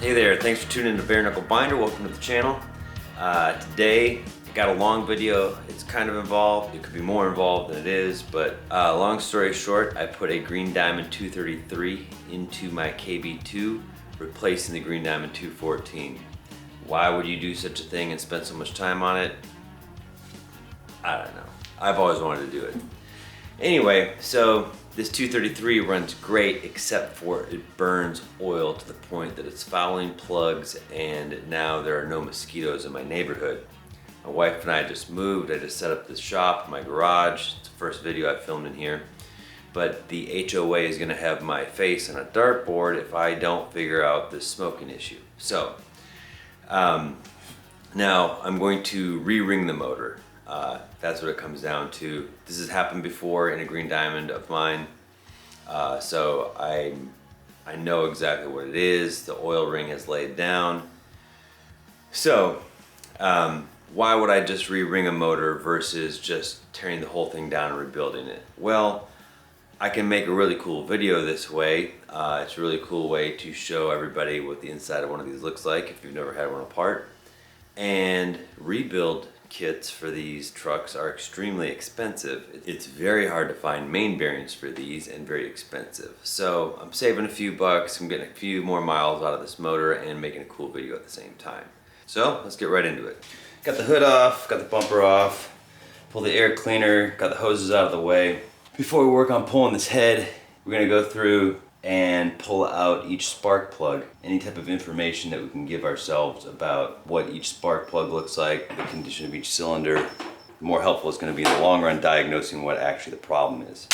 Hey there, thanks for tuning in to Bare Knuckle Binder. Welcome to the channel. Today, I got a long video. It's kind of involved. It could be more involved than it is, but long story short, I put a Green Diamond 233 into my KB2, replacing the Green Diamond 214. Why would you do such a thing and spend so much time on it? I don't know. I've always wanted to do it. Anyway, so this 233 runs great except for it burns oil to the point that it's fouling plugs, and now there are no mosquitoes in my neighborhood. My wife and I just moved. I just set up this shop in my garage. It's the first video I filmed in here. But the HOA is gonna have my face on a dartboard if I don't figure out this smoking issue. So, now I'm going to re-ring the motor. That's what it comes down to. This has happened before in a Green Diamond of mine, so I know exactly what it is. The oil ring has laid down. So why would I just re-ring a motor versus just tearing the whole thing down and rebuilding it? Well, I can make a really cool video this way. It's a really cool way to show everybody what the inside of one of these looks like if you've never had one apart. And rebuild kits for these trucks are extremely expensive. It's very hard to find main bearings for these and very expensive. So I'm saving a few bucks, I'm getting a few more miles out of this motor and making a cool video at the same time. So let's get right into it. Got the hood off, got the bumper off, pull the air cleaner, got the hoses out of the way. Before we work on pulling this head, we're gonna go through and pull out each spark plug. Any type of information that we can give ourselves about what each spark plug looks like, the condition of each cylinder. The more helpful it's going to be in the long run diagnosing what actually the problem is.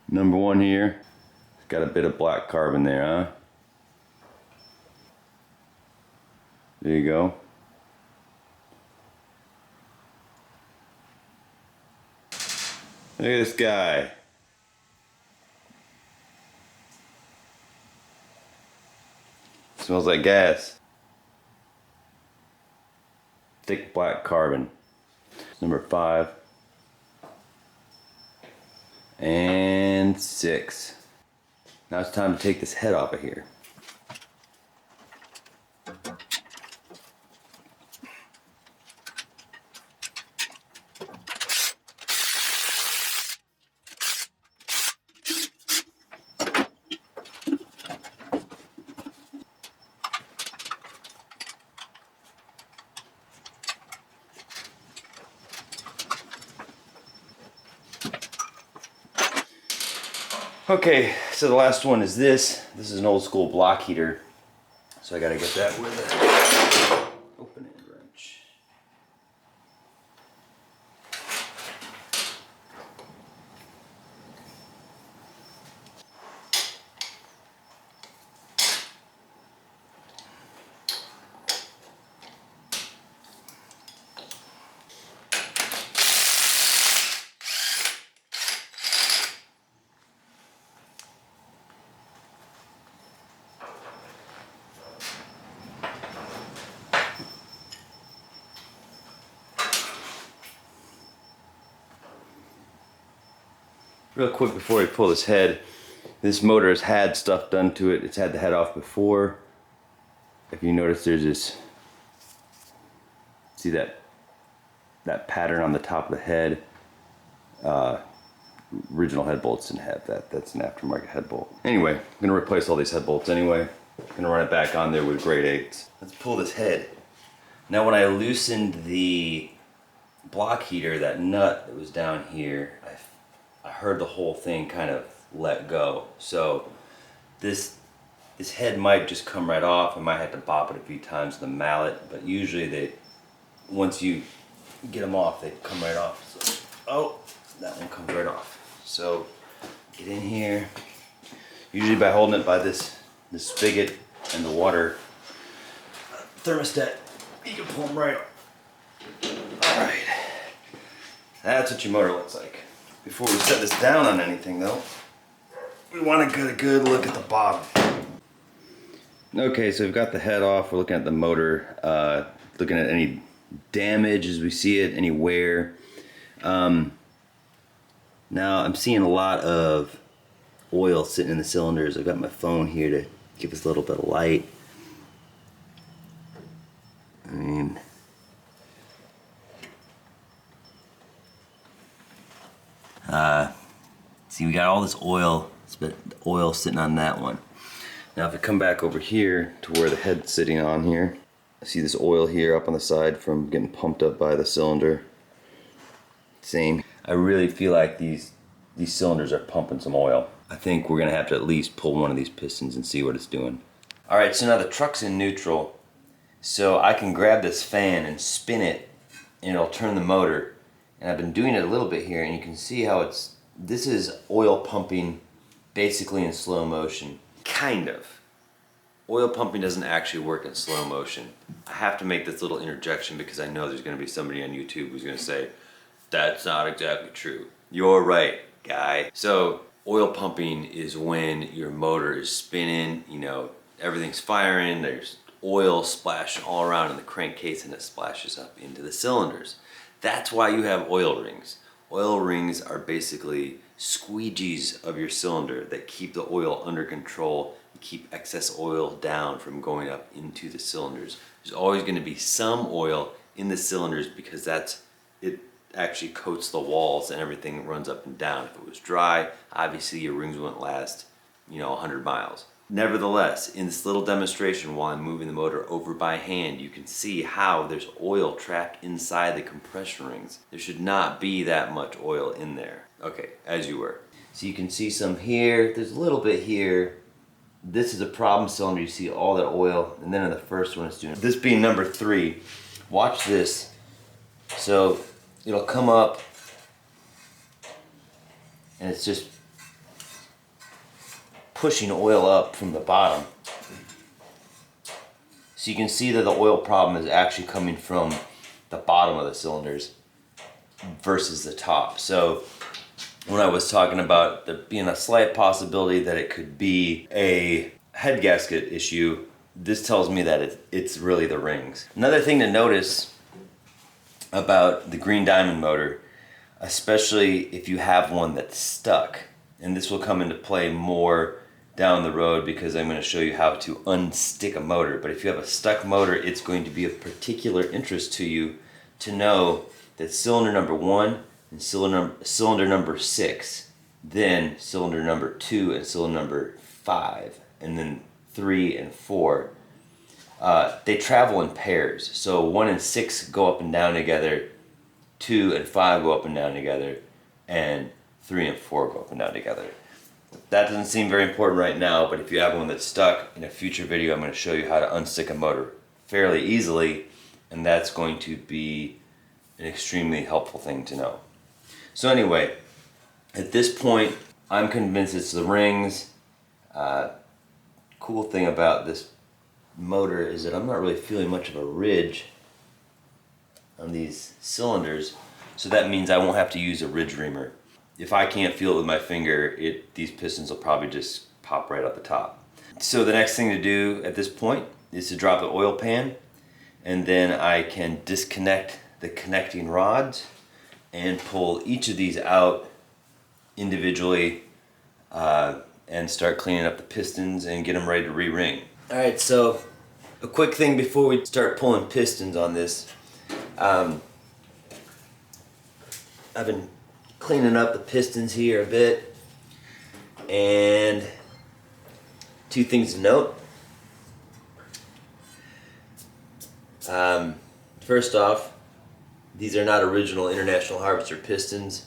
Number one here, got a bit of black carbon there, huh? There you go. Look at this guy. Smells like gas. Thick black carbon. Number 5. And 6. Now it's time to take this head off of here. Okay, so the last one is this. This is an old school block heater. So I gotta get that with an open end wrench. Real quick before we pull this head, this motor has had stuff done to it. It's had the head off before. If you notice, there's this, see that pattern on the top of the head? Original head bolts didn't have that. That's an aftermarket head bolt. Anyway, I'm gonna replace all these head bolts anyway. I'm gonna run it back on there with grade 8s. Let's pull this head. Now when I loosened the block heater, that nut that was down here, I heard the whole thing kind of let go. So this head might just come right off. I might have to bop it a few times with a mallet, but usually once you get them off, they come right off. So, oh, that one comes right off. So get in here, usually by holding it by this spigot and the water thermostat, you can pull them right off. All right, that's what your motor looks like. Before we set this down on anything though, we want to get a good look at the bottom. Okay, so we've got the head off. We're looking at the motor, looking at any damage as we see it, any wear. Now I'm seeing a lot of oil sitting in the cylinders. I've got my phone here to give us a little bit of light. I mean, see, we got all this oil, oil sitting on that one. Now if I come back over here to where the head's sitting on here, I see this oil here up on the side from getting pumped up by the cylinder. Same. I really feel like these cylinders are pumping some oil. I think we're gonna have to at least pull one of these pistons and see what it's doing. Alright, so now the truck's in neutral, so I can grab this fan and spin it and it'll turn the motor. And I've been doing it a little bit here and you can see how this is oil pumping basically in slow motion. Kind of. Oil pumping doesn't actually work in slow motion. I have to make this little interjection because I know there's going to be somebody on YouTube who's going to say, that's not exactly true. You're right, guy. So oil pumping is when your motor is spinning, you know, everything's firing, there's oil splashing all around in the crankcase and it splashes up into the cylinders. That's why you have oil rings. Oil rings are basically squeegees of your cylinder that keep the oil under control and keep excess oil down from going up into the cylinders. There's always going to be some oil in the cylinders because it actually coats the walls and everything runs up and down. If it was dry, obviously your rings wouldn't last, 100 miles. Nevertheless, in this little demonstration while I'm moving the motor over by hand, you can see how there's oil trapped inside the compression rings. There should not be that much oil in there. Okay, as you were. So you can see some here, there's a little bit here. This is a problem cylinder, you see all that oil, and then in the first one it's doing. This being number 3, watch this. So it'll come up and it's just pushing oil up from the bottom. So you can see that the oil problem is actually coming from the bottom of the cylinders versus the top. So when I was talking about there being a slight possibility that it could be a head gasket issue, this tells me that it's really the rings. Another thing to notice about the Green Diamond motor, especially if you have one that's stuck, and this will come into play more down the road because I'm going to show you how to unstick a motor. But if you have a stuck motor, it's going to be of particular interest to you to know that cylinder number 1 and cylinder number 6, then cylinder number 2 and cylinder number 5, and then 3 and 4, they travel in pairs. So 1 and 6 go up and down together, 2 and 5 go up and down together, and 3 and 4 go up and down together. That doesn't seem very important right now, but if you have one that's stuck, in a future video I'm going to show you how to unstick a motor fairly easily, and that's going to be an extremely helpful thing to know. So anyway, at this point I'm convinced it's the rings. Cool thing about this motor is that I'm not really feeling much of a ridge on these cylinders, so that means I won't have to use a ridge reamer. If I can't feel it with my finger, these pistons will probably just pop right out the top. So the next thing to do at this point is to drop the oil pan, and then I can disconnect the connecting rods and pull each of these out individually and start cleaning up the pistons and get them ready to re-ring. Alright, so a quick thing before we start pulling pistons on this. I've been cleaning up the pistons here a bit, and 2 things to note. First off, these are not original International Harvester pistons.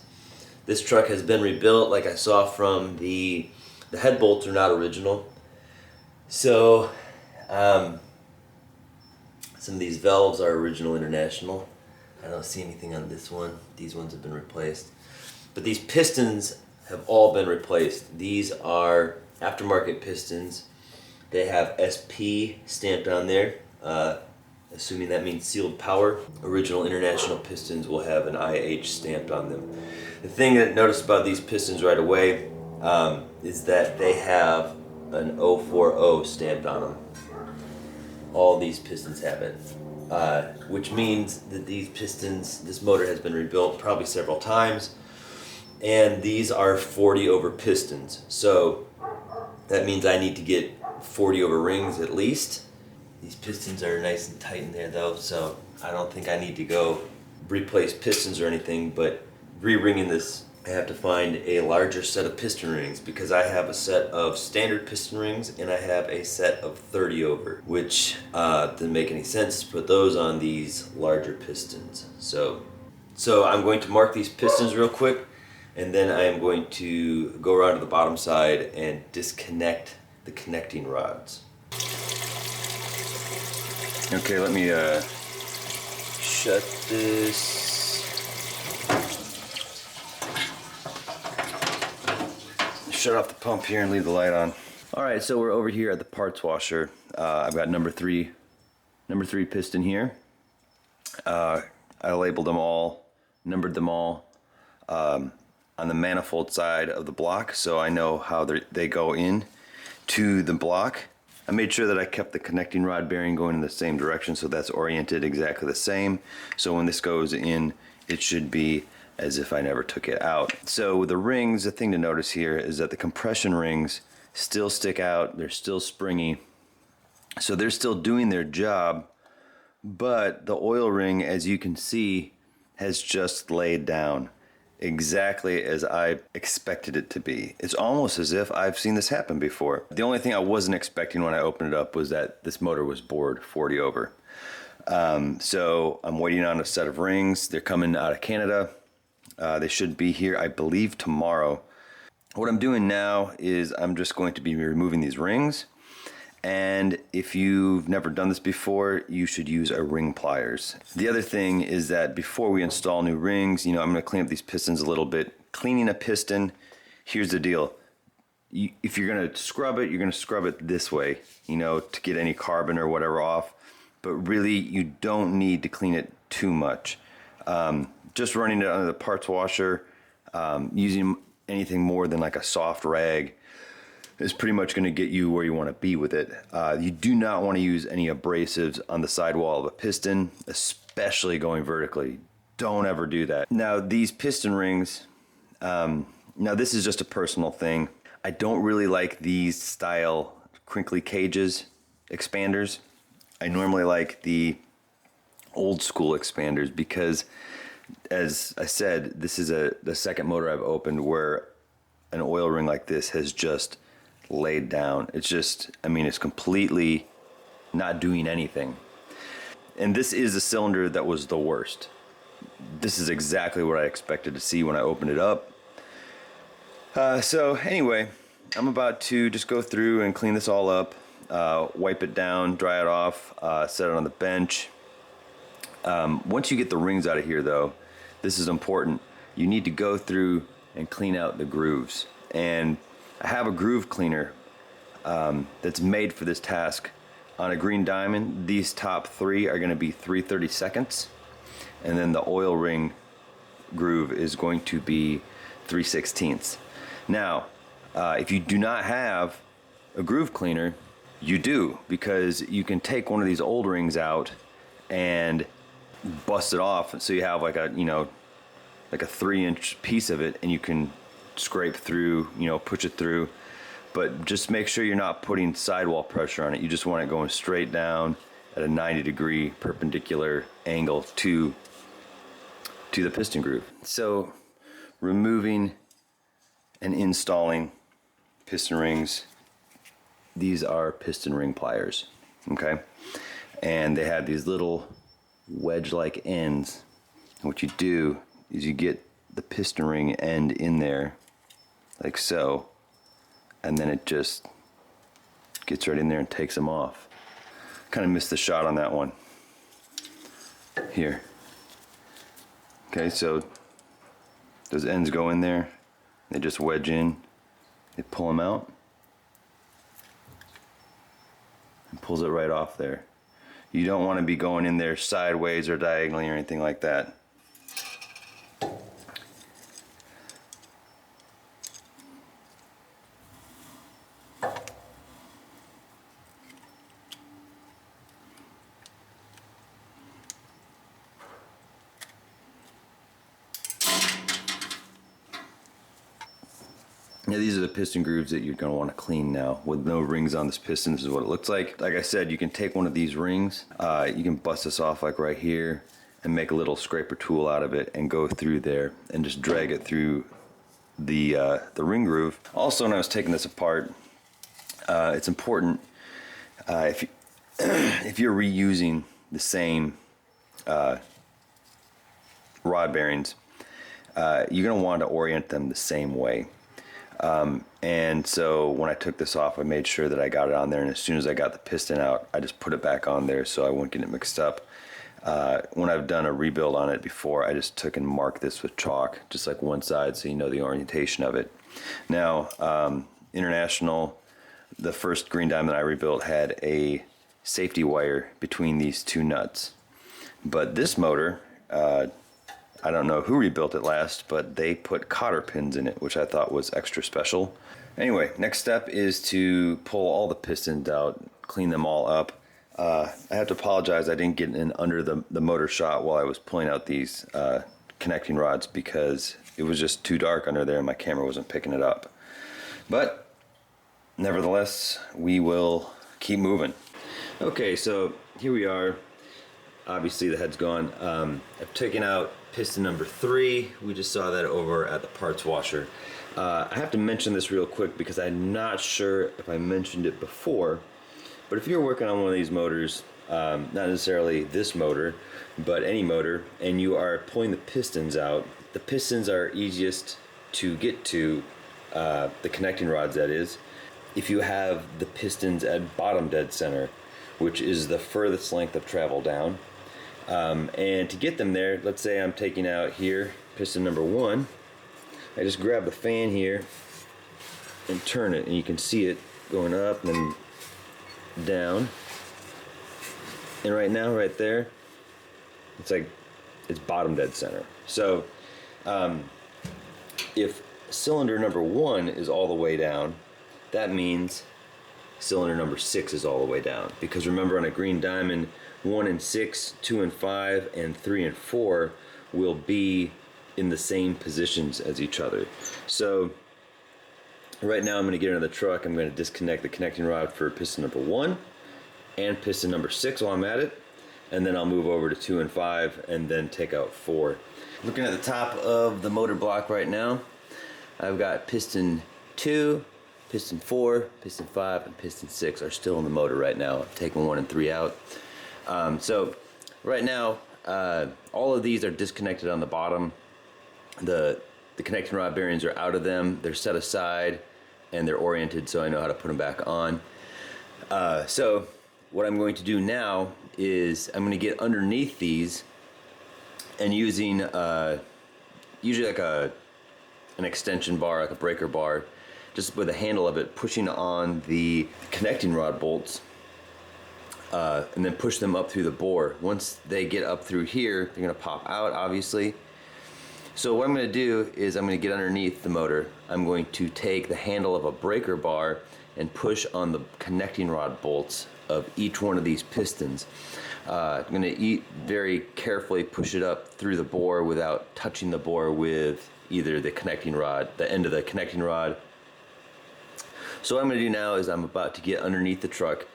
This truck has been rebuilt, like I saw from the head bolts are not original. So some of these valves are original International. I don't see anything on this one. These ones have been replaced. But these pistons have all been replaced. These are aftermarket pistons. They have SP stamped on there, assuming that means sealed power. Original International pistons will have an IH stamped on them. The thing that I noticed about these pistons right away is that they have an 040 stamped on them. All these pistons have it. Which means that these pistons, this motor has been rebuilt probably several times, and these are 40 over pistons. So that means I need to get 40 over rings at least. These pistons are nice and tight in there though, so I don't think I need to go replace pistons or anything, but re-ringing this, I have to find a larger set of piston rings because I have a set of standard piston rings and I have a set of 30 over, which didn't make any sense to put those on these larger pistons. So I'm going to mark these pistons real quick, and then I am going to go around to the bottom side and disconnect the connecting rods. Okay, let me shut this. Shut off the pump here and leave the light on. All right, so we're over here at the parts washer. I've got number three piston here. I labeled them all, numbered them all on the manifold side of the block, so I know how they go in to the block. I made sure that I kept the connecting rod bearing going in the same direction, so that's oriented exactly the same. So when this goes in, it should be as if I never took it out. So with the rings, the thing to notice here is that the compression rings still stick out, they're still springy, so they're still doing their job, but the oil ring, as you can see, has just laid down exactly as I expected it to be. It's almost as if I've seen this happen before. The only thing I wasn't expecting when I opened it up was that this motor was bored 40 over. So I'm waiting on a set of rings. They're coming out of Canada. They should be here, I believe, tomorrow. What I'm doing now is I'm just going to be removing these rings. And if you've never done this before, you should use a ring pliers. The other thing is that before we install new rings, I'm going to clean up these pistons a little bit. Cleaning a piston, here's the deal. If you're going to scrub it, you're going to scrub it this way, to get any carbon or whatever off. But really, you don't need to clean it too much. Just running it under the parts washer, using anything more than like a soft rag is pretty much going to get you where you want to be with it. You do not want to use any abrasives on the sidewall of a piston, especially going vertically. Don't ever do that. Now these piston rings, now this is just a personal thing. I don't really like these style crinkly cages expanders. I normally like the old school expanders because, as I said, this is the second motor I've opened where an oil ring like this has just laid down. It's just, it's completely not doing anything. And this is the cylinder that was the worst. This is exactly what I expected to see when I opened it up. So anyway, I'm about to just go through and clean this all up, wipe it down, dry it off, set it on the bench. Once you get the rings out of here though, this is important. You need to go through and clean out the grooves. And I have a groove cleaner that's made for this task. On a green diamond, these top three are going to be 3/32, and then the oil ring groove is going to be 3/16. Now, if you do not have a groove cleaner, you do, because you can take one of these old rings out and bust it off, so you have like a 3-inch piece of it, and you can scrape through, push it through. But just make sure you're not putting sidewall pressure on it. You just want it going straight down at a 90-degree perpendicular angle to the piston groove. So removing and installing piston rings. These are piston ring pliers, okay? And they have these little wedge-like ends. And what you do is you get the piston ring end in there, like so, and then it just gets right in there and takes them off. Kind of missed the shot on that one. Here. Okay, so those ends go in there, they just wedge in, they pull them out, and pulls it right off there. You don't want to be going in there sideways or diagonally or anything like that. Now these are the piston grooves that you're going to want to clean now. With no rings on this piston, this is what it looks like. Like I said, you can take one of these rings, you can bust this off like right here and make a little scraper tool out of it and go through there and just drag it through the ring groove. Also, when I was taking this apart, it's important if you're reusing the same rod bearings, you're going to want to orient them the same way. And so when I took this off, I made sure that I got it on there, and as soon as I got the piston out, I just put it back on there so I wouldn't get it mixed up. When I've done a rebuild on it before, I just took and marked this with chalk, just like one side, so you know the orientation of it. Now, International, the first green diamond I rebuilt, had a safety wire between these two nuts. But this motor, I don't know who rebuilt it last, but they put cotter pins in it, which I thought was extra special. Anyway, next step is to pull all the pistons out, clean them all up. I have to apologize, I didn't get in under the motor shot while I was pulling out these connecting rods because it was just too dark under there and my camera wasn't picking it up. But nevertheless, we will keep moving. Okay, so here we are. Obviously the head's gone. I've taken out piston number 3. We just saw that over at the parts washer. I have to mention this real quick because I'm not sure if I mentioned it before, but if you're working on one of these motors, not necessarily this motor, but any motor, and you are pulling the pistons out, the pistons are easiest to get to, the connecting rods that is, if you have the pistons at bottom dead center, which is the furthest length of travel down. And to get them there, let's say I'm taking out here piston number 1, I just grab the fan here and turn it, and you can see it going up and down. And right now, right there, it's like it's bottom dead center. So if cylinder number 1 is all the way down, that means cylinder number 6 is all the way down. Because remember, on a green diamond, 1 and 6, 2 and 5, and 3 and 4 will be in the same positions as each other. So right now I'm going to get into the truck. I'm going to disconnect the connecting rod for piston number 1 and piston number 6 while I'm at it, and then I'll move over to 2 and 5 and then take out 4. Looking at the top of the motor block right now, I've got piston 2, piston 4, piston 5, and piston 6 are still in the motor right now. I've taken 1 and 3 out. So right now, all of these are disconnected on the bottom. The connecting rod bearings are out of them. They're set aside and they're oriented, so I know how to put them back on. So what I'm going to do now is I'm going to get underneath these and using usually like an extension bar, like a breaker bar, just with the handle of it, pushing on the connecting rod bolts, and then push them up through the bore. Once they get up through here, they're going to pop out, obviously. So what I'm going to do is I'm going to get underneath the motor. I'm going to take the handle of a breaker bar and push on the connecting rod bolts of each one of these pistons. I'm going to very carefully push it up through the bore without touching the bore with either the connecting rod, the end of the connecting rod. So what I'm going to do now is I'm about to get underneath the truck.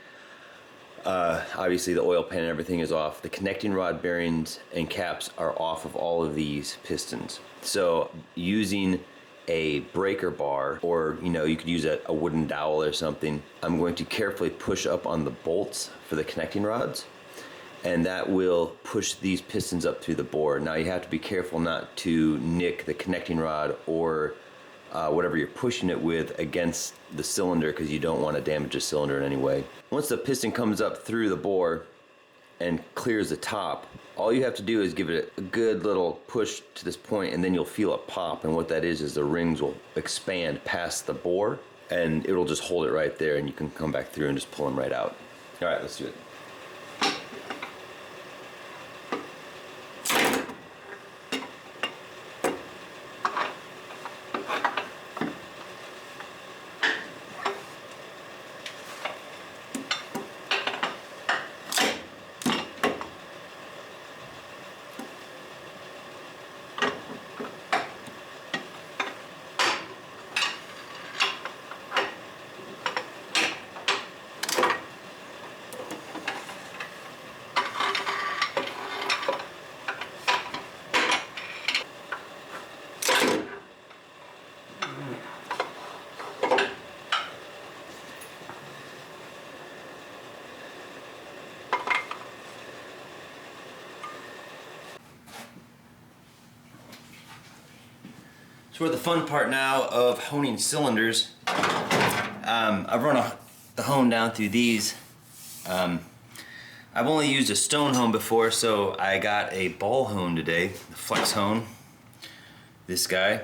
Obviously the oil pan and everything is off. The connecting rod bearings and caps are off of all of these pistons. So using a breaker bar, or you could use a wooden dowel or something, I'm going to carefully push up on the bolts for the connecting rods, and that will push these pistons up through the bore. Now you have to be careful not to nick the connecting rod or whatever you're pushing it with against the cylinder, because you don't want to damage the cylinder in any way. Once the piston comes up through the bore and clears the top, all you have to do is give it a good little push to this point, and then you'll feel a pop, and what that is the rings will expand past the bore and it'll just hold it right there, and you can come back through and just pull them right out. All right, let's do it. So we're at the fun part now of honing cylinders. I've run the hone down through these. I've only used a stone hone before, so I got a ball hone today, the flex hone, this guy,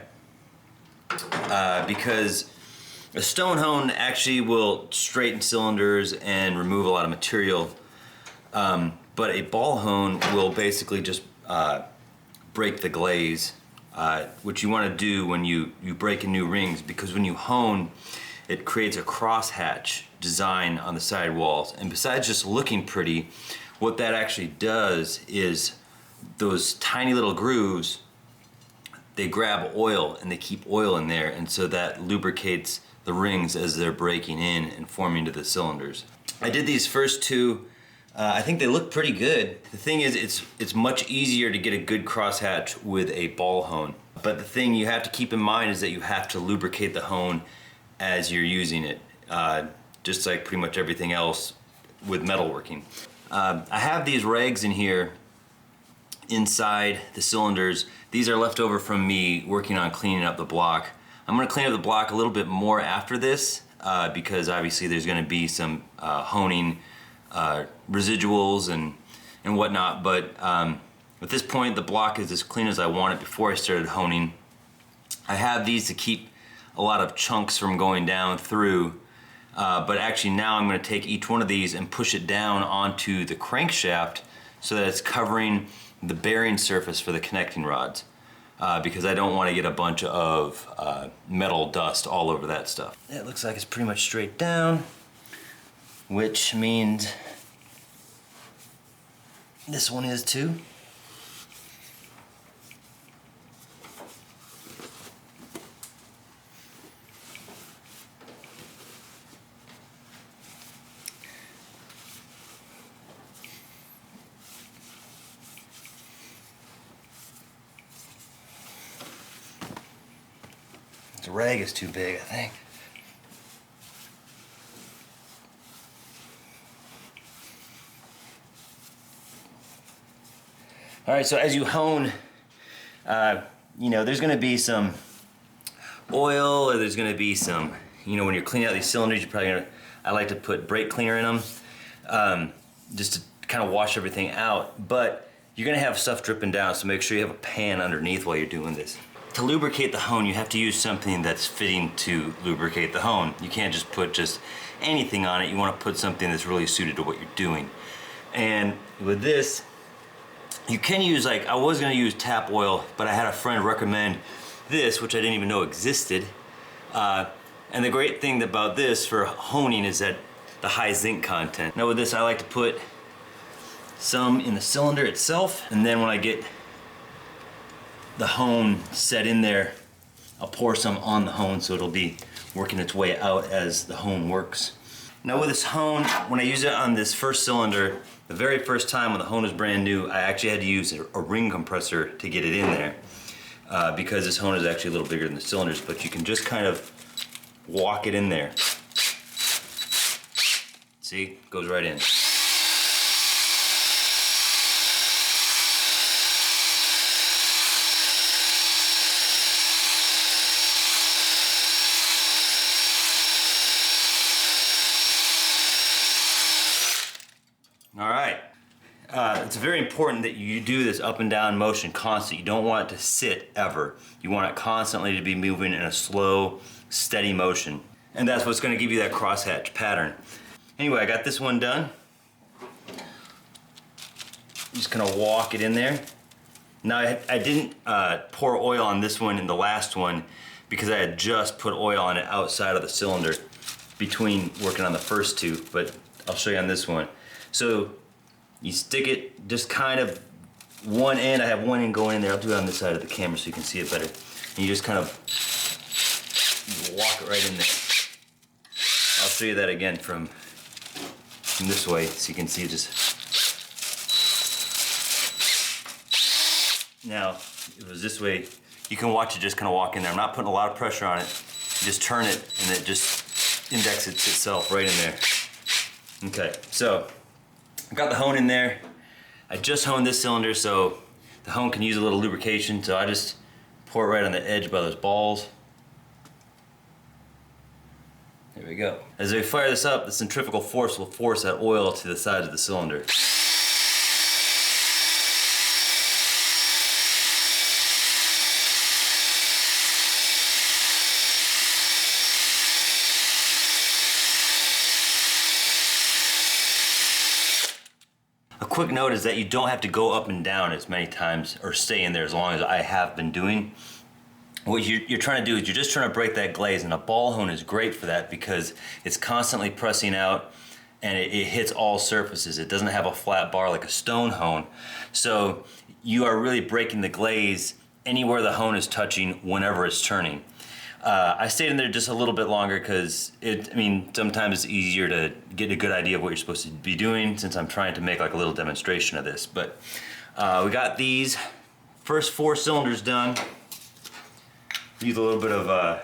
because a stone hone actually will straighten cylinders and remove a lot of material, but a ball hone will basically just break the glaze, which you want to do when you break in new rings, because when you hone, it creates a crosshatch design on the side walls. And besides just looking pretty, what that actually does is those tiny little grooves, they grab oil and they keep oil in there, and so that lubricates the rings as they're breaking in and forming to the cylinders. I did these first two. I think they look pretty good. The thing is, it's much easier to get a good crosshatch with a ball hone. But the thing you have to keep in mind is that you have to lubricate the hone as you're using it, just like pretty much everything else with metalworking. I have these rags in here inside the cylinders. These are left over from me working on cleaning up the block. I'm going to clean up the block a little bit more after this, because obviously there's going to be some honing residuals and whatnot, but at this point the block is as clean as I want it before I started honing. I have these to keep a lot of chunks from going down through, but actually now I'm going to take each one of these and push it down onto the crankshaft so that it's covering the bearing surface for the connecting rods, because I don't want to get a bunch of metal dust all over that stuff. It looks like it's pretty much straight down, which means this one is too. The rag is too big, I think. All right, so as you hone, you know, there's going to be some oil, or there's going to be some, you know, when you're cleaning out these cylinders, you're probably going to, I like to put brake cleaner in them, just to kind of wash everything out. But you're going to have stuff dripping down, so make sure you have a pan underneath while you're doing this. To lubricate the hone, you have to use something that's fitting to lubricate the hone. You can't just put just anything on it. You want to put something that's really suited to what you're doing. And with this, you can use, like, I was going to use tap oil, but I had a friend recommend this, which I didn't even know existed. And the great thing about this for honing is that the high zinc content. Now with this, I like to put some in the cylinder itself, and then when I get the hone set in there, I'll pour some on the hone so it'll be working its way out as the hone works. Now with this hone, when I use it on this first cylinder, the very first time when the hone was brand new, I actually had to use a ring compressor to get it in there, because this hone is actually a little bigger than the cylinders, but you can just kind of walk it in there. See, goes right in. All right, it's very important that you do this up and down motion constantly. You don't want it to sit ever. You want it constantly to be moving in a slow, steady motion. And that's what's going to give you that crosshatch pattern. Anyway, I got this one done. I'm just going to walk it in there. Now I didn't pour oil on this one and the last one because I had just put oil on it outside of the cylinder between working on the first two, but I'll show you on this one. So you stick it just kind of one end. I have one end going in there. I'll do it on this side of the camera so you can see it better. And you just kind of walk it right in there. I'll show you that again from this way so you can see just. Now, if it was this way, you can watch it just kind of walk in there. I'm not putting a lot of pressure on it. You just turn it and it just indexes itself right in there. Okay, so I got the hone in there. I just honed this cylinder, so the hone can use a little lubrication, so I just Pour it right on the edge by those balls. There we go. As we fire this up, the centrifugal force will force that oil to the sides of the cylinder. A quick note is that you don't have to go up and down as many times or stay in there as long as I have been doing. What you're trying to do is you're just trying to break that glaze, and a ball hone is great for that because it's constantly pressing out and it hits all surfaces. It doesn't have a flat bar like a stone hone. So you are really breaking the glaze anywhere the hone is touching whenever it's turning. I stayed in there just a little bit longer because sometimes it's easier to get a good idea of what you're supposed to be doing since I'm trying to make like a little demonstration of this. But we got these first 4 cylinders done. Use a little bit of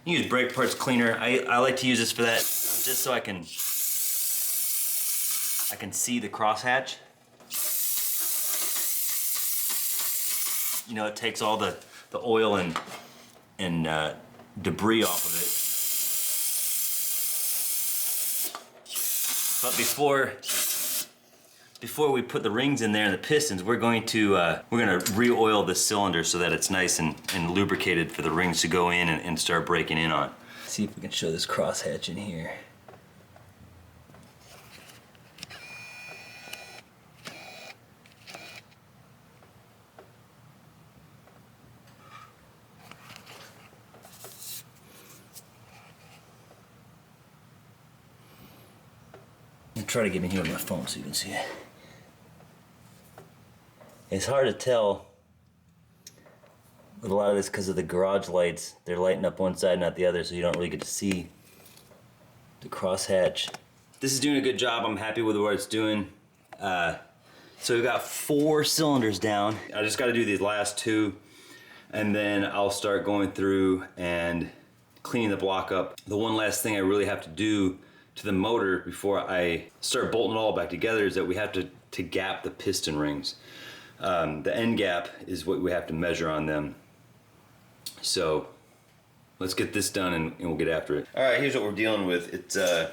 use brake parts cleaner. I like to use this for that just so I can see the crosshatch. You know, it takes all the oil and debris off of it. But before we put the rings in there and the pistons, we're gonna re-oil this cylinder so that it's nice and lubricated for the rings to go in and start breaking in on. See if we can show this crosshatch in here. I'll try to get in here with my phone so you can see it. It's hard to tell with a lot of this because of the garage lights. They're lighting up one side, not the other, so you don't really get to see the crosshatch. This is doing a good job. I'm happy with what it's doing. So we've got 4 cylinders down. I just got to do these last 2, and then I'll start going through and cleaning the block up. The one last thing I really have to do to the motor before I start bolting it all back together is that we have to gap the piston rings. The end gap is what we have to measure on them. So let's get this done and we'll get after it. All right, here's what we're dealing with. It's this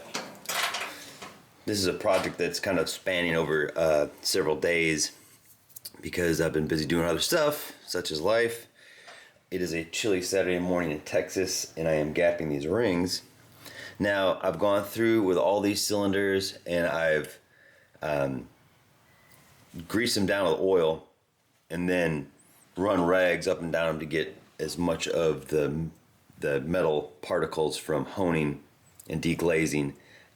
is a project that's kind of spanning over several days because I've been busy doing other stuff, such as life. It is a chilly Saturday morning in Texas, and I am gapping these rings. Now, I've gone through with all these cylinders and I've greased them down with oil and then run rags up and down them to get as much of the metal particles from honing and deglazing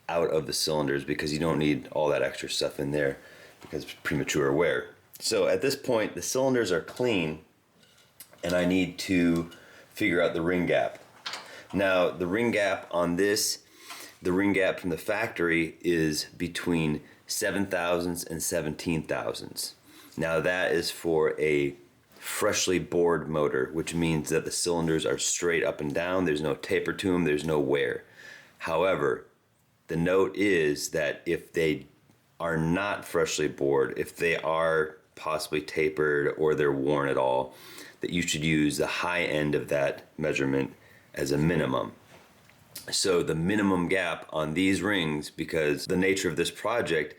out of the cylinders because you don't need all that extra stuff in there because it's premature wear. So at this point, the cylinders are clean and I need to figure out the ring gap. Now, the ring gap on this, the ring gap from the factory is between 7 thousandths and 17 thousandths. Now that is for a freshly bored motor, which means that the cylinders are straight up and down. There's no taper to them, there's no wear. However, the note is that if they are not freshly bored, if they are possibly tapered or they're worn at all, that you should use the high end of that measurement as a minimum. So the minimum gap on these rings, because the nature of this project,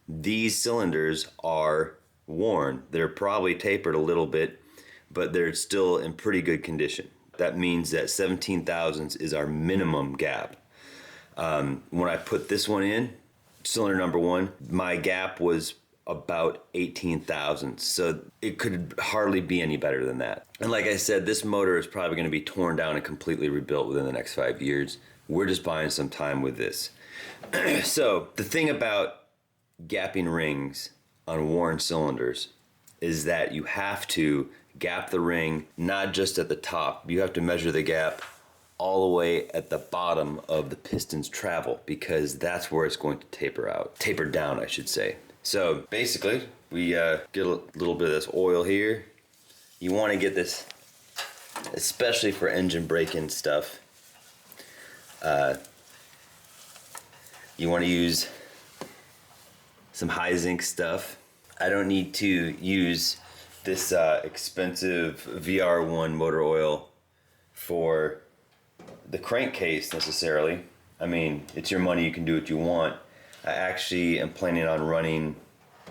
these cylinders are worn. They're probably tapered a little bit, but they're still in pretty good condition. That means that 17 thousandths is our minimum gap. When I put this one in, cylinder number 1, my gap was about 18 thousandths, so it could hardly be any better than that. And like I said, this motor is probably going to be torn down and completely rebuilt within the next 5 years. We're just buying some time with this. So the thing about gapping rings on worn cylinders is that you have to gap the ring not just at the top. You have to measure the gap all the way at the bottom of the piston's travel because that's where it's going to taper down, I should say. So basically, we get a little bit of this oil here. You want to get this, especially for engine break-in stuff. You want to use some high zinc stuff. I don't need to use this expensive VR1 motor oil for the crankcase necessarily. I mean, it's your money, you can do what you want. I actually am planning on running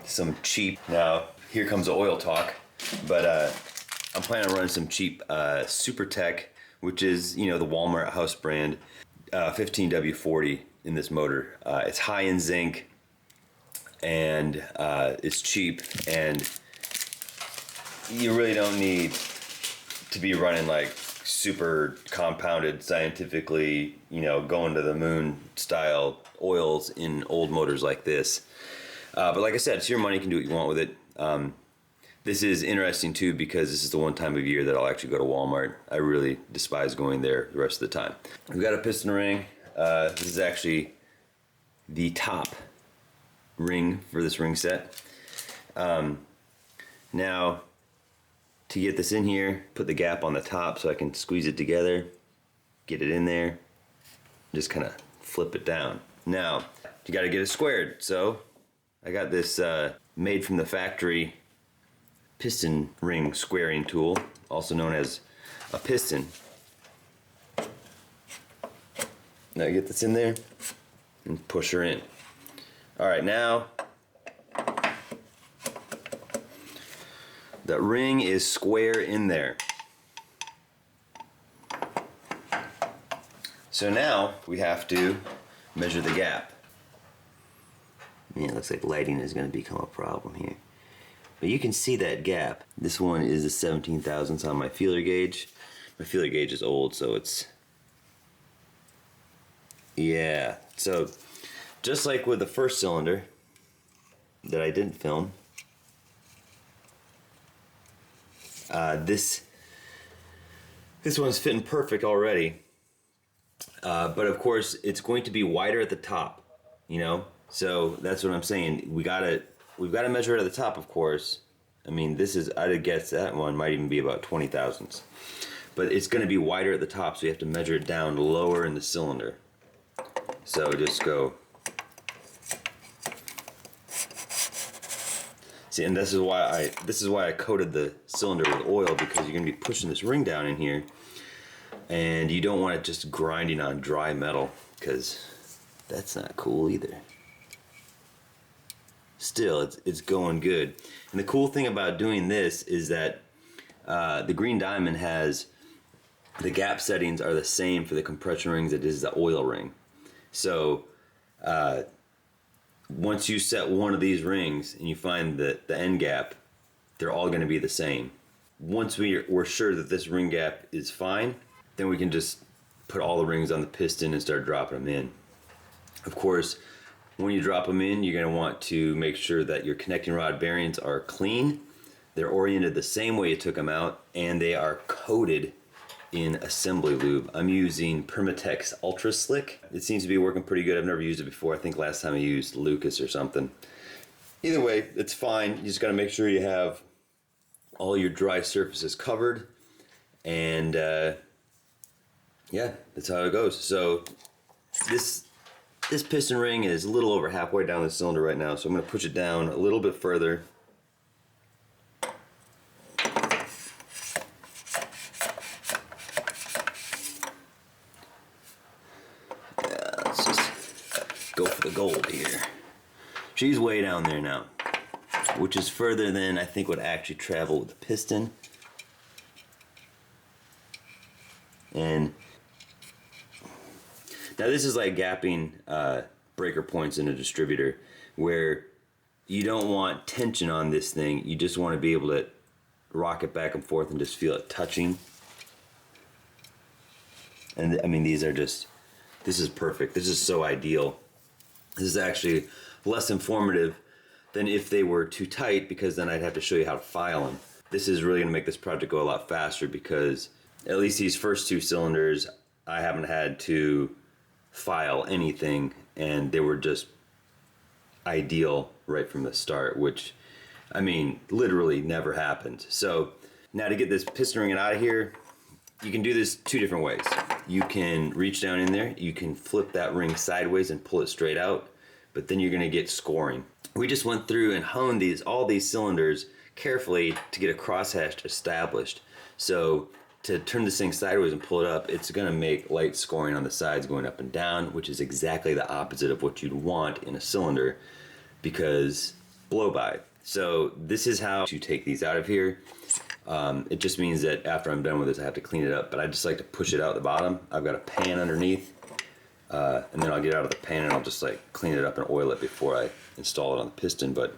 some cheap, now here comes the oil talk, but I'm planning on running some cheap SuperTech, which is, you know, the Walmart house brand, 15W40 in this motor. It's high in zinc and it's cheap, and you really don't need to be running like super compounded, scientifically, you know, going to the moon style oils in old motors like this. But like I said, it's your money, you can do what you want with it. This is interesting too because this is the one time of year that I'll actually go to Walmart. I really despise going there the rest of the time. We've got a piston ring. This is actually the top ring for this ring set. Now, to get this in here, put the gap on the top so I can squeeze it together, get it in there, just kind of flip it down. Now, you got to get it squared. So I got this made from the factory piston ring squaring tool, also known as a piston. Now you get this in there and push her in. All right, now that ring is square in there. So now we have to measure the gap. Yeah, it looks like lighting is going to become a problem here. But you can see that gap. This one is a 17 thousandths on my feeler gauge. My feeler gauge is old, so it's... Yeah, so just like with the first cylinder that I didn't film, this one's fitting perfect already. But of course, it's going to be wider at the top, you know? So that's what I'm saying. We've got to measure it at the top, of course. I mean, this is, I'd guess that one might even be about 20 thousandths. But it's going to be wider at the top, so you have to measure it down lower in the cylinder. So just go. See, and this is why I coated the cylinder with oil, because you're going to be pushing this ring down in here, and you don't want it just grinding on dry metal, because that's not cool either. Still, it's going good. And the cool thing about doing this is that the Green Diamond has, the gap settings are the same for the compression rings as it is the oil ring. So once you set one of these rings and you find the end gap, they're all going to be the same. Once we're sure that this ring gap is fine, then we can just put all the rings on the piston and start dropping them in. Of course, when you drop them in, you're going to want to make sure that your connecting rod bearings are clean, they're oriented the same way you took them out, and they are coated in assembly lube. I'm using Permatex Ultra Slick. It seems to be working pretty good. I've never used it before. I think last time I used Lucas or something. Either way, it's fine. You just got to make sure you have all your dry surfaces covered, and yeah, that's how it goes. So this piston ring is a little over halfway down the cylinder right now, so I'm going to push it down a little bit further. Yeah, let's just go for the gold here. She's way down there now, which is further than I think would actually travel with the piston. And now this is like gapping breaker points in a distributor, where you don't want tension on this thing. You just want to be able to rock it back and forth and just feel it touching. And I mean, these are just, this is perfect. This is so ideal. This is actually less informative than if they were too tight, because then I'd have to show you how to file them. This is really going to make this project go a lot faster, because at least these first two cylinders, I haven't had to file anything, and they were just ideal right from the start, which, I mean, literally never happened. So now to get this piston ring out of here, you can do this two different ways. You can reach down in there, you can flip that ring sideways and pull it straight out, but then you're going to get scoring. We just went through and honed all these cylinders, carefully to get a crosshatch established. So to turn this thing sideways and pull it up, it's going to make light scoring on the sides going up and down, which is exactly the opposite of what you'd want in a cylinder, because blow by. So this is how to take these out of here. It just means that after I'm done with this, I have to clean it up, but I just like to push it out the bottom. I've got a pan underneath, and then I'll get out of the pan and I'll just like clean it up and oil it before I install it on the piston. But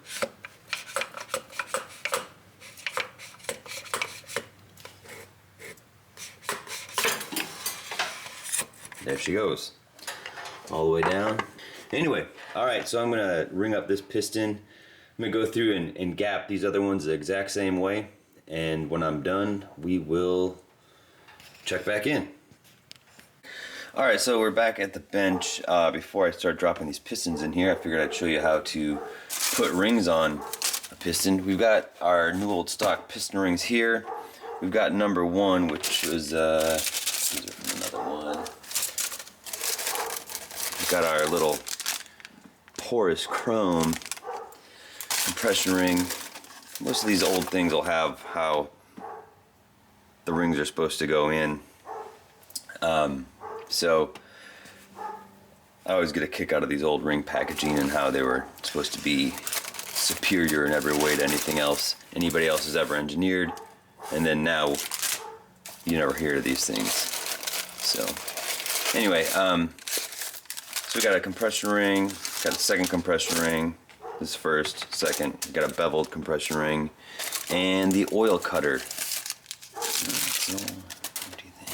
there she goes, all the way down. Anyway, all right, so I'm gonna ring up this piston. I'm gonna go through and gap these other ones the exact same way, and when I'm done, we will check back in. All right, so we're back at the bench. Before I start dropping these pistons in here, I figured I'd show you how to put rings on a piston. We've got our new old stock piston rings here. We've got number one, which was, these are from another one. We've got our little porous chrome compression ring. Most of these old things will have how the rings are supposed to go in. So I always get a kick out of these old ring packaging and how they were supposed to be superior in every way to anything else anybody else has ever engineered, and then now you never hear of these things. So anyway, so we got a compression ring, got a second compression ring. This first, second, we got a beveled compression ring, and the oil cutter. So, what do you think?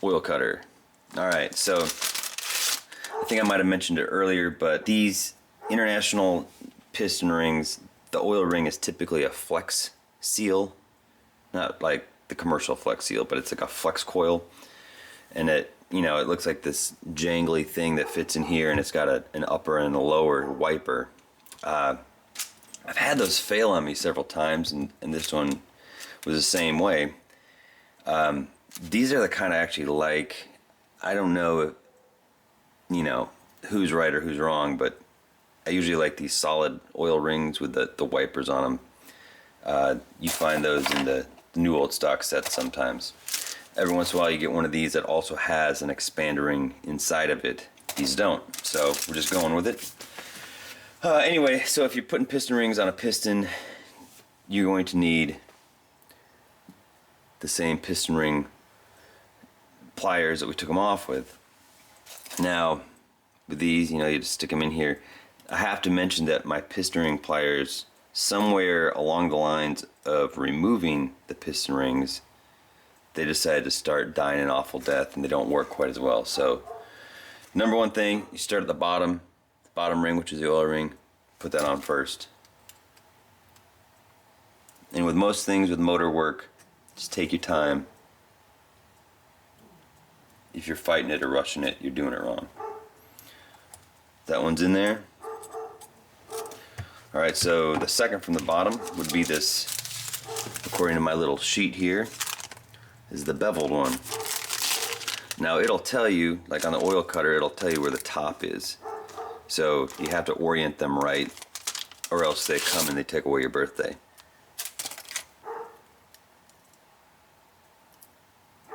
Oil cutter. All right, so I think I might have mentioned it earlier, but these international piston rings, the oil ring is typically a flex seal, not like the commercial flex seal, but it's like a flex coil. And it, you know, it looks like this jangly thing that fits in here, and it's got an upper and a lower wiper. I've had those fail on me several times, and this one was the same way. These are the kind I actually like. I don't know if, you know, who's right or who's wrong, but I usually like these solid oil rings with the wipers on them. You find those in the new old stock sets sometimes. Every once in a while you get one of these that also has an expander ring inside of it. These don't, so we're just going with it. Anyway, so if you're putting piston rings on a piston, you're going to need the same piston ring pliers that we took them off with. Now, with these, you know, you just stick them in here. I have to mention that my piston ring pliers, somewhere along the lines of removing the piston rings, they decided to start dying an awful death, and they don't work quite as well. So, number one thing, you start at the bottom ring, which is the oil ring, put that on first. And with most things with motor work, just take your time. If you're fighting it or rushing it, you're doing it wrong. That one's in there. Alright, so the second from the bottom would be this, according to my little sheet here, is the beveled one. Now it'll tell you, like on the oil cutter, it'll tell you where the top is. So you have to orient them right, or else they come and they take away your birthday.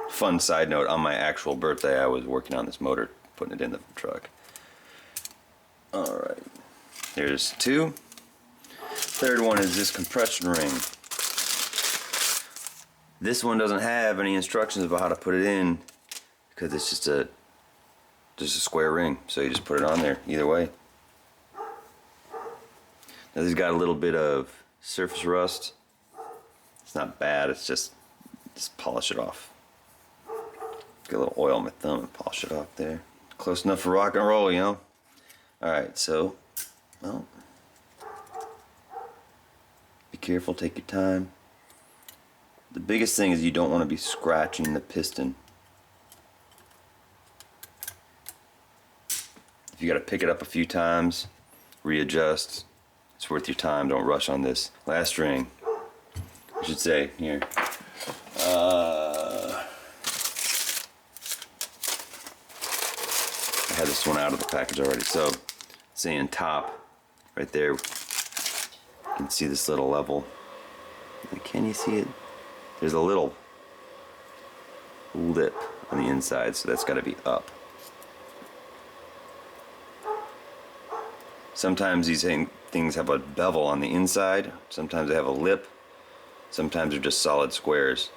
Fun side note, on my actual birthday I was working on this motor, putting it in the truck. Alright, there's two. Third one is this compression ring. This one doesn't have any instructions about how to put it in, because it's just a square ring, so you just put it on there either way. Now this has got a little bit of surface rust. It's not bad, it's just polish it off. Get a little oil on my thumb and polish it off there. Close enough for rock and roll, you know. Alright, so, well, be careful, take your time. The biggest thing is you don't want to be scratching the piston. If you got to pick it up a few times, readjust, it's worth your time. Don't rush on this. Last ring, I should say, here. I had this one out of the package already. So, saying top, right there, you can see this little level. Can you see it? There's a little lip on the inside, so that's got to be up. Sometimes these things have a bevel on the inside, sometimes they have a lip, sometimes they're just solid squares.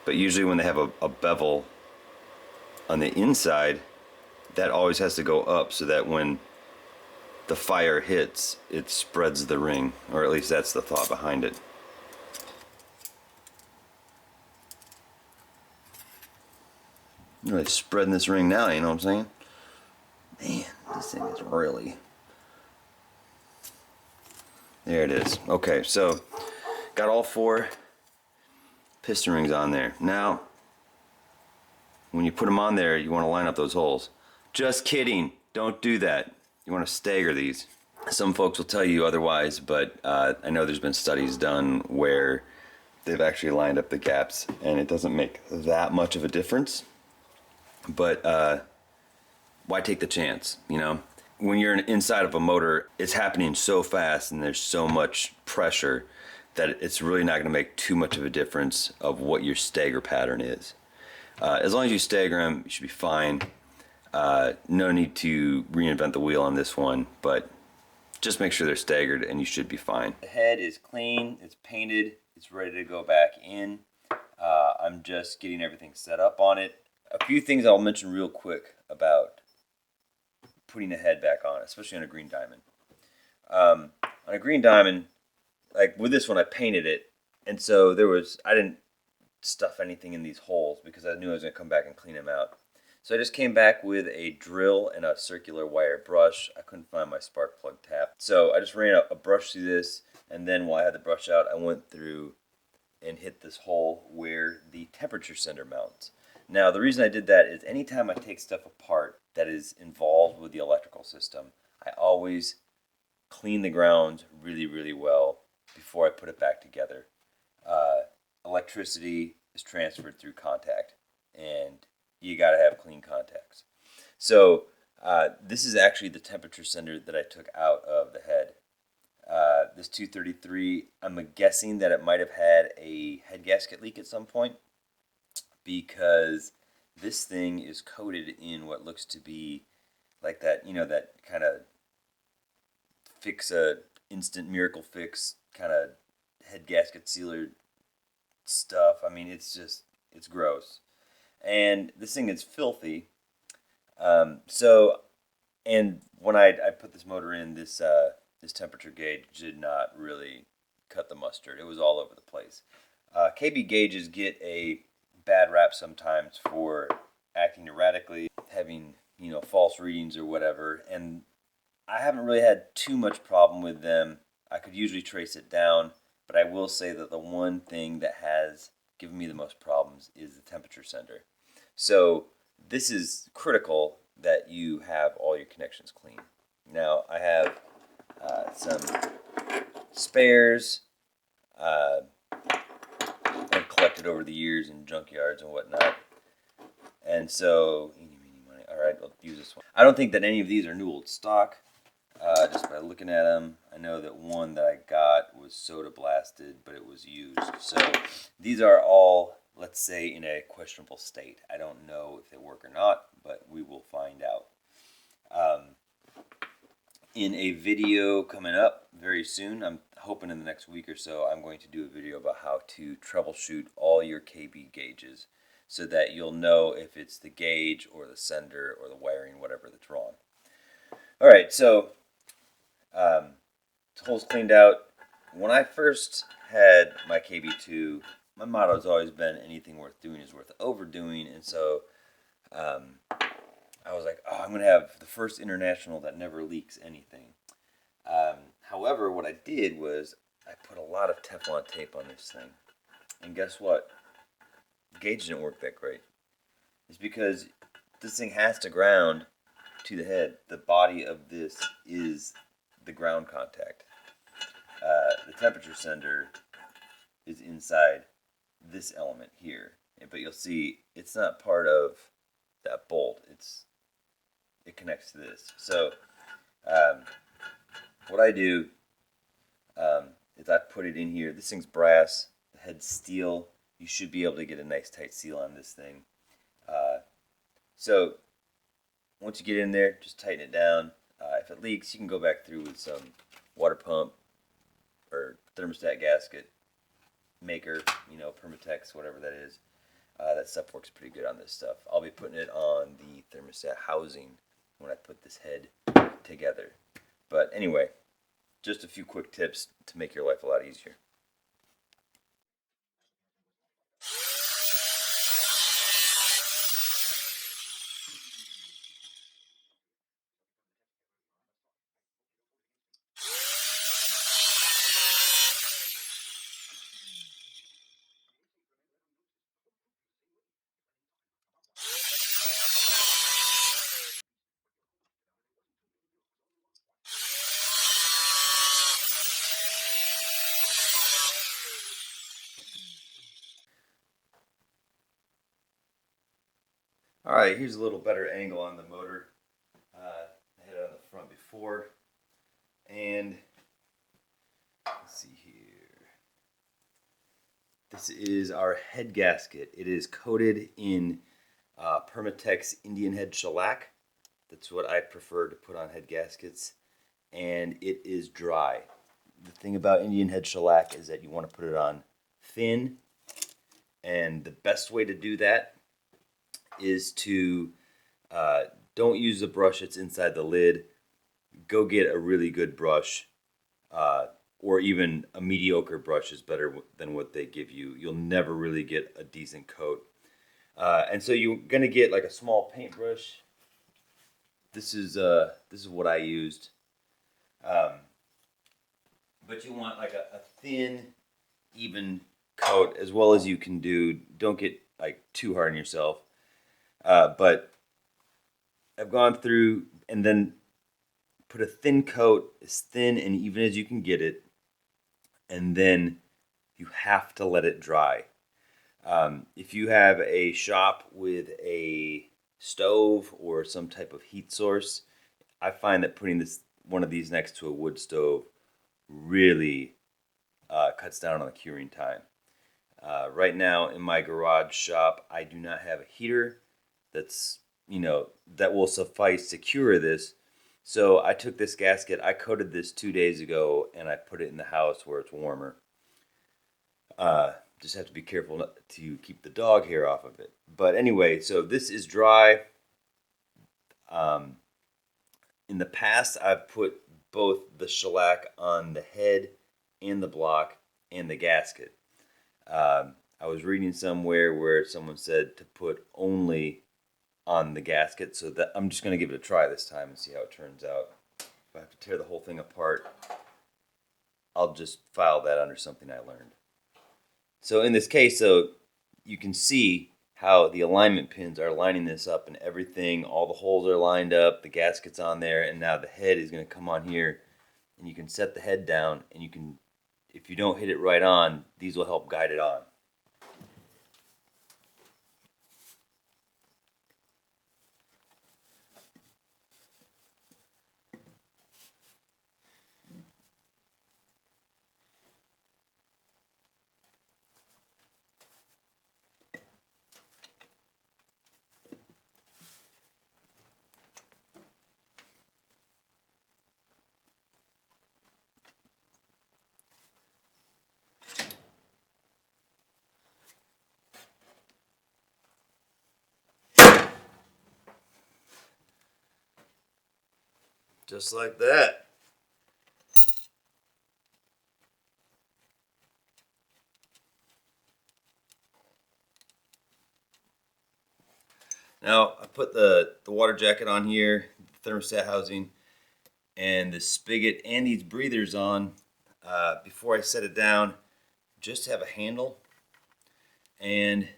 But usually when they have a bevel on the inside, that always has to go up so that when the fire hits, it spreads the ring, or at least that's the thought behind it. I'm really spreading this ring now, you know what I'm saying? Man, this thing is really... There it is. Okay, so got all 4 piston rings on there. Now, when you put them on there, you want to line up those holes. Just kidding. Don't do that. You want to stagger these. Some folks will tell you otherwise, but I know there's been studies done where they've actually lined up the gaps, and it doesn't make that much of a difference. But why take the chance, you know? When you're inside of a motor, it's happening so fast and there's so much pressure that it's really not going to make too much of a difference of what your stagger pattern is. As long as you stagger them, you should be fine. No need to reinvent the wheel on this one, but just make sure they're staggered and you should be fine. The head is clean, it's painted, it's ready to go back in. I'm just getting everything set up on it. A few things I'll mention real quick about putting the head back on, especially on a green diamond. On a green diamond, like with this one, I painted it, and so I didn't stuff anything in these holes because I knew I was going to come back and clean them out. So I just came back with a drill and a circular wire brush. I couldn't find my spark plug tap, so I just ran a brush through this, and then while I had the brush out, I went through and hit this hole where the temperature sender mounts. Now, the reason I did that is anytime I take stuff apart that is involved with the electrical system, I always clean the ground really, really well before I put it back together. Electricity is transferred through contact, and you got to have clean contacts. So this is actually the temperature sender that I took out of the head. This 233, I'm guessing that it might have had a head gasket leak at some point, because this thing is coated in what looks to be like that, you know, that kind of instant miracle fix kind of head gasket sealer stuff. I mean, it's gross. And this thing is filthy. And when I put this motor in, this temperature gauge did not really cut the mustard. It was all over the place. KB gauges get a bad rap sometimes for acting erratically, having, you know, false readings or whatever, and I haven't really had too much problem with them. I could usually trace it down, but I will say that the one thing that has given me the most problems is the temperature sender. So this is critical that you have all your connections clean. Now I have some spares I've collected over the years in junkyards and whatnot. And so, all right, I'll use this one. I don't think that any of these are new old stock. Just by looking at them, I know that one that I got was soda blasted, but it was used. So these are all, let's say, in a questionable state. I don't know if they work or not, but we will find out. In a video coming up very soon, I'm hoping in the next week or so, I'm going to do a video about how to troubleshoot all your KB gauges so that you'll know if it's the gauge or the sender or the wiring, whatever that's wrong. All right, so the hole's cleaned out. When I first had my KB2, my motto has always been anything worth doing is worth overdoing, and so I was like, oh, I'm going to have the first international that never leaks anything. However, what I did was I put a lot of Teflon tape on this thing. And guess what? The gauge didn't work that great. It's because this thing has to ground to the head. The body of this is the ground contact. The temperature sender is inside this element here. But you'll see it's not part of that bolt. it connects to this. So what I do is I put it in here. This thing's brass, the head's steel. You should be able to get a nice tight seal on this thing. So once you get in there, just tighten it down. If it leaks, you can go back through with some water pump or thermostat gasket maker, Permatex, whatever that is. That stuff works pretty good on this stuff. I'll be putting it on the thermostat housing when I put this head together. But anyway, just a few quick tips to make your life a lot easier. Alright, here's a little better angle on the motor. I had it on the front before. And let's see here. This is our head gasket. It is coated in Permatex Indian head shellac. That's what I prefer to put on head gaskets. And it is dry. The thing about Indian head shellac is that you want to put it on thin. And the best way to do that is to don't use the brush that's inside the lid. Go get a really good brush, or even a mediocre brush is better than what they give you. You'll never really get a decent coat. And so you're gonna get like a small paintbrush. This is what I used. But you want like a thin, even coat as well as you can do. Don't get like too hard on yourself. But I've gone through and then put a thin coat, as thin and even as you can get it, and then you have to let it dry. If you have a shop with a stove or some type of heat source, I find that putting one of these next to a wood stove really cuts down on the curing time. Right now in my garage shop, I do not have a heater that will suffice to cure this. So I took this gasket, I coated this 2 days ago, and I put it in the house where it's warmer. Just have to be careful not to keep the dog hair off of it. But anyway, so this is dry. In the past, I've put both the shellac on the head and the block and the gasket. I was reading somewhere where someone said to put only on the gasket, so that I'm just going to give it a try this time and see how it turns out. If I have to tear the whole thing apart, I'll just file that under something I learned. So in this case, so you can see how the alignment pins are lining this up and everything. All the holes are lined up, the gasket's on there, and now the head is going to come on here, and you can set the head down, and you can, if you don't hit it right on, these will help guide it on. Just like that. Now I put the water jacket on here, the thermostat housing, and the spigot and these breathers on before I set it down, just to have a handle. And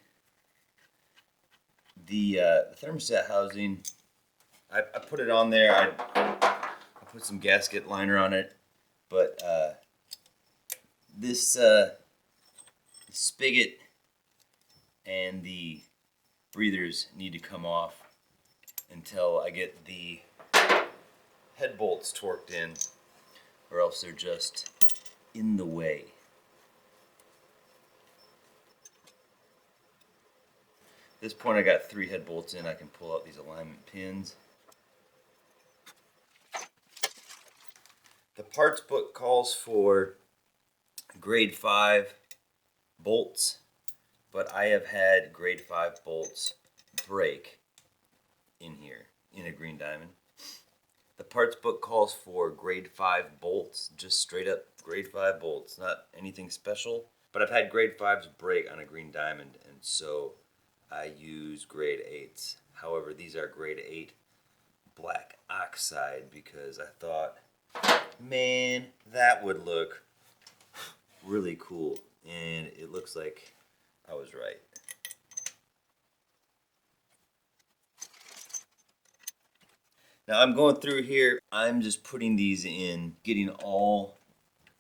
the thermostat housing, I put it on there. I put some gasket liner on it, but this spigot and the breathers need to come off, until I get the head bolts torqued in, or else they're just in the way. At this point I got 3 head bolts in. I can pull out these alignment pins. The parts book calls for grade 5 bolts, but I have had grade 5 bolts break in here in a green diamond. The parts book calls for grade 5 bolts, just straight up grade 5 bolts, not anything special. But I've had grade 5s break on a green diamond, and so I use grade 8s. However, these are grade 8 black oxide because I thought, man, that would look really cool. And it looks like I was right. Now I'm going through here, I'm just putting these in, getting all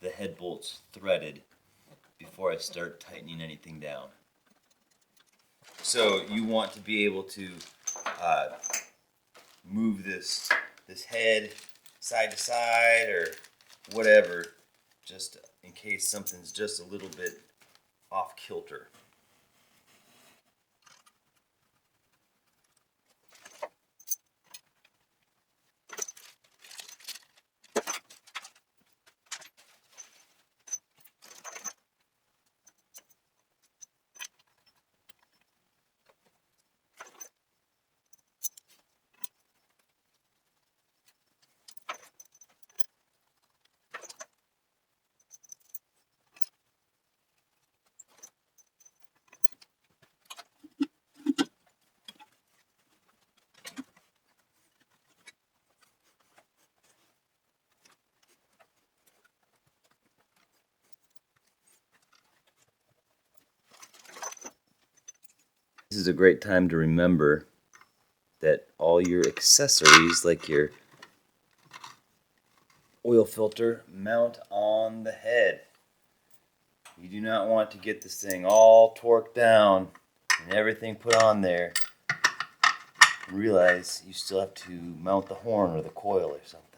the head bolts threaded before I start tightening anything down. So you want to be able to move this head side to side or whatever, just in case something's just a little bit off kilter. This is a great time to remember that all your accessories, like your oil filter, mount on the head. You do not want to get this thing all torqued down and everything put on there and realize you still have to mount the horn or the coil or something.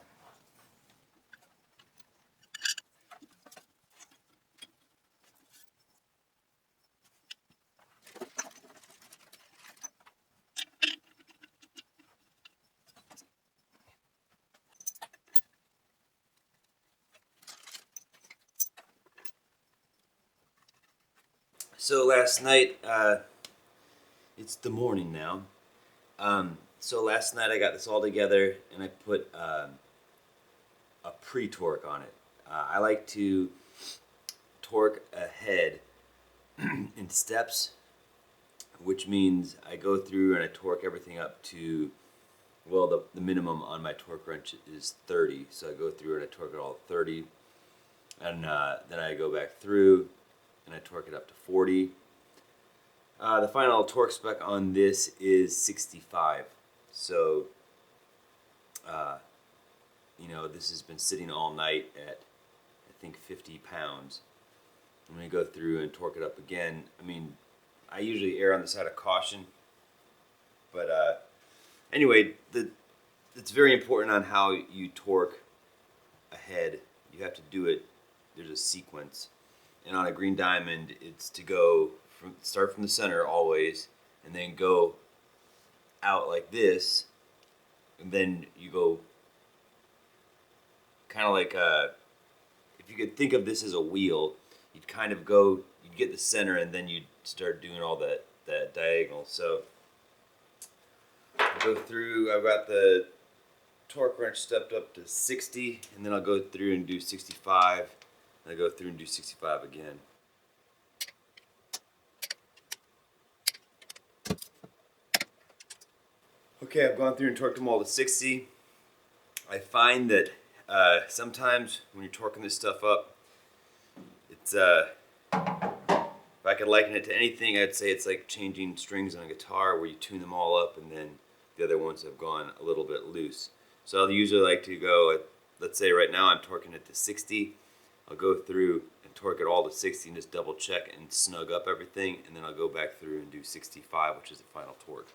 So last night, it's the morning now. So last night I got this all together and I put a pre-torque on it. I like to torque a head in steps, which means I go through and I torque everything up to, well, the minimum on my torque wrench is 30. So I go through and I torque it all at 30. And then I go back through and I torque it up to 40. The final torque spec on this is 65. So, you know, this has been sitting all night at, I think, 50 pounds. I'm going to go through and torque it up again. I mean, I usually err on the side of caution. But anyway, it's very important on how you torque a head. You have to do it, there's a sequence. And on a green diamond, it's to go start from the center always, and then go out like this, and then you go kind of like if you could think of this as a wheel, you'd kind of go, you'd get the center, and then you'd start doing all that diagonal. So I'll go through. I've got the torque wrench stepped up to 60, and then I'll go through and do 65. And I go through and do 65 again. Okay, I've gone through and torqued them all to 60. I find that sometimes when you're torquing this stuff up, it's if I could liken it to anything, I'd say it's like changing strings on a guitar where you tune them all up and then the other ones have gone a little bit loose. So I'll usually like to go, let's say right now I'm torquing it to 60. I'll go through and torque it all to 60 and just double check and snug up everything, and then I'll go back through and do 65, which is the final torque.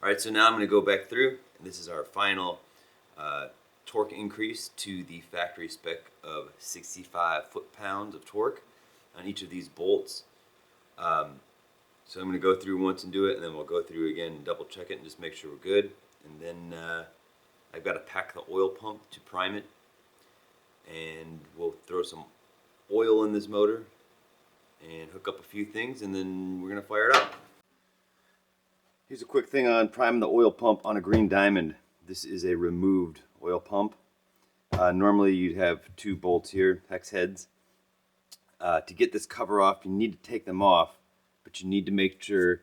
Alright, so now I'm going to go back through, and this is our final torque increase to the factory spec of 65 foot-pounds of torque on each of these bolts. So I'm going to go through once and do it, and then we'll go through again and double check it and just make sure we're good. And then I've got to pack the oil pump to prime it, and we'll throw some oil in this motor and hook up a few things, and then we're going to fire it up. Here's a quick thing on priming the oil pump on a green diamond. This is a removed oil pump. Normally you'd have two bolts here, hex heads. To get this cover off, you need to take them off, but you need to make sure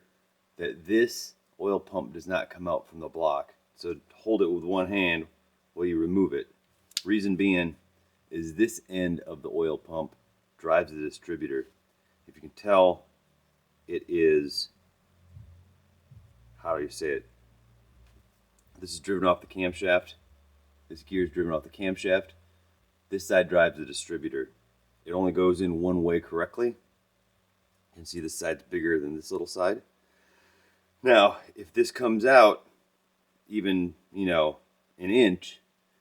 that this oil pump does not come out from the block. So hold it with one hand while you remove it. Reason being is this end of the oil pump drives the distributor. If you can tell, it is, how do you say it? This is driven off the camshaft. This gear is driven off the camshaft. This side drives the distributor. It only goes in one way correctly. You can see this side's bigger than this little side. Now, if this comes out even, an inch,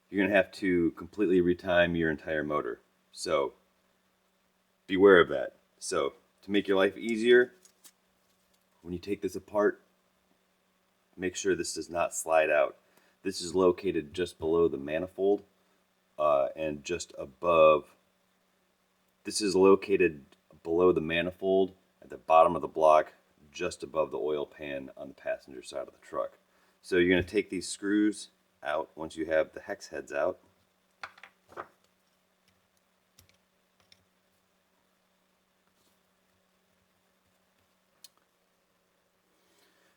you're going to have to completely retime your entire motor. So, beware of that. So, to make your life easier, when you take this apart, make sure this does not slide out. This is located just below the manifold and just above. This is located below the manifold at the bottom of the block, just above the oil pan on the passenger side of the truck. So you're going to take these screws out once you have the hex heads out.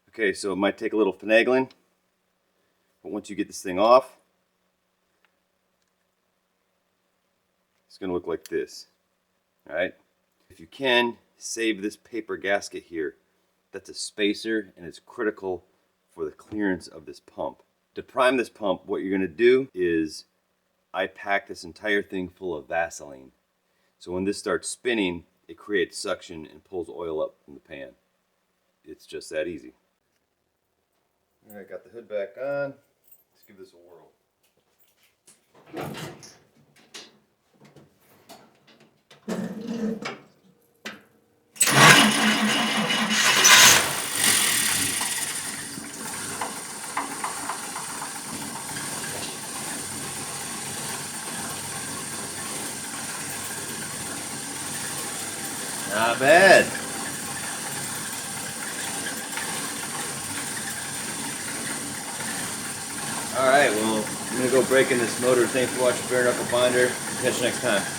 Okay, so it might take a little finagling, but once you get this thing off, it's going to look like this. Alright? If you can, save this paper gasket here. That's a spacer, and it's critical for the clearance of this pump. To prime this pump, what you're going to do is I pack this entire thing full of Vaseline. So when this starts spinning, it creates suction and pulls oil up from the pan. It's just that easy. Alright, got the hood back on. Let's give this a whirl. Not bad. Alright, well, I'm going to go break in this motor. Thanks for watching Bare Knuckle Binder. Catch you next time.